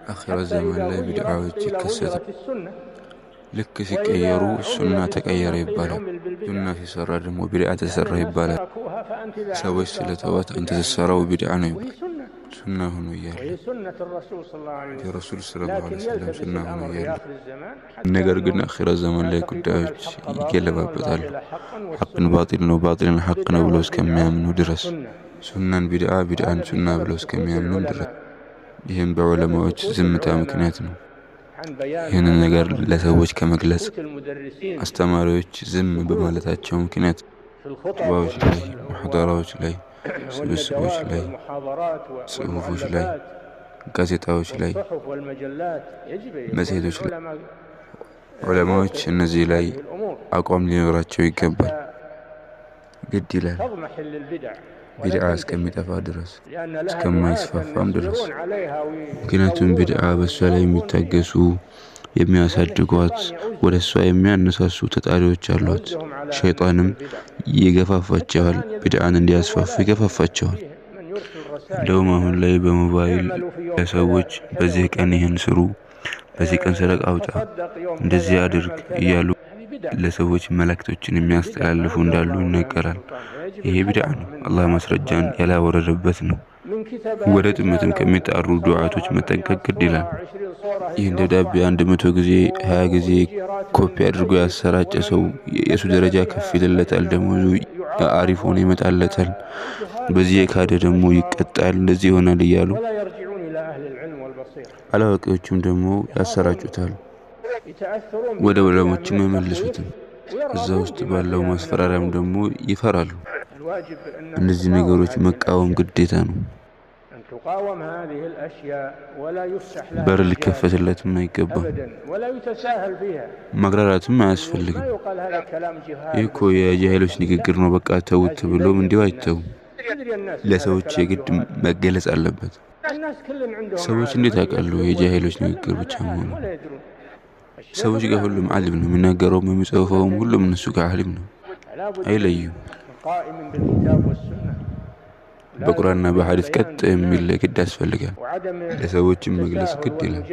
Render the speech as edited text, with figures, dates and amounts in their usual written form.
آخر الزمان لا بدعوات كسد لك سكيرو السنة تكير يبالا سنة في سراد وبدعة سر يبالا سوي السلطوات أنت تسرى وبدعة يبالا سنة هنا يالا يا رسول صلى الله عليه وسلم سنة هنا يالا نقر قلنا آخر الزمان لا كدعوات يقلب بطال حق باطل وباطل حق نبلوس كم يامنو درس سنة بدعة سنة بلوس كم يامنو درس ይህም በዑለማዎች ዝምታ ምክንያት ነው። ይህንን ነገር ለሰዎች ከመግለጽ አስተማሪዎች ዝም በማለታቸው ምክንያት ኹጥባዎች ላይ፣ ሙሐደራዎች ላይ፣ ስብስቦች ላይ፣ ጽሑፎች ላይ፣ ጋዜጣዎች ላይ፣ መጽሔቶች ላይ ዑለማዎች እነዚህ ላይ አቋም ሊኖራቸው ይገባል፣ ግድ ይላል። ቢድዓ እስከሚጠፋ ድረስ እስከማይስፋፋም ድረስ ምክንያቱም ቢድዓ በሷ ላይ የሚታገሱ የሚያሳድጓት ወደ እሷ የሚያነሳሱ ተጣሪዎች አሏት። ሸይጣንም ይገፋፋቸዋል፣ ቢድዓን እንዲያስፋፉ ይገፋፋቸዋል። እንደውም አሁን ላይ በሞባይል ለሰዎች በዚህ ቀን ይህን ስሩ፣ በዚህ ቀን ሰደቃ አውጣ፣ እንደዚህ አድርግ እያሉ ለሰዎች መልእክቶችን የሚያስተላልፉ እንዳሉ ይነገራል። ይሄ ቢድዓ ነው፣ አላህ ማስረጃን ያላወረደበት ነው። ወደ ጥመትም ከሚጣሩ ዱዓቶች መጠንቀቅ ግድ ይላል። ይህን ደብዳቤ 100 ጊዜ 20 ጊዜ ኮፒ አድርጎ ያሰራጨ ሰው የሱ ደረጃ ከፍ ይልለታል፣ ደሞዙ አሪፍ ሆኖ ይመጣለታል። በዚህ የካደ ደግሞ ይቀጣል፣ እንደዚህ ይሆናል እያሉ አላዋቂዎችም ደግሞ ያሰራጩታል። ወደ ዑለሞችም አይመልሱትም። እዛ ውስጥ ባለው ማስፈራሪያም ደግሞ ይፈራሉ። እነዚህ ነገሮች መቃወም ግዴታ ነው። በር ሊከፈትለትም አይገባም፣ ማግራራትም አያስፈልግም። ይህ እኮ የጃሂሎች ንግግር ነው፣ በቃ ተውት ብሎም እንዲሁ አይተውም። ለሰዎች የግድ መገለጽ አለበት። ሰዎች እንዴት ያውቃሉ የጃሂሎች ንግግር ብቻ መሆኑ? ሰዎች ጋር ሁሉም ዓሊም ነው፣ የሚናገረውም የሚጽፈውም ሁሉም እነሱ ጋር ዓሊም ነው፣ አይለዩም። በቁርአንና በሐዲስ ቀጥ የሚል ግድ ያስፈልጋል። ለሰዎችም መግለጽ ግድ ይላል።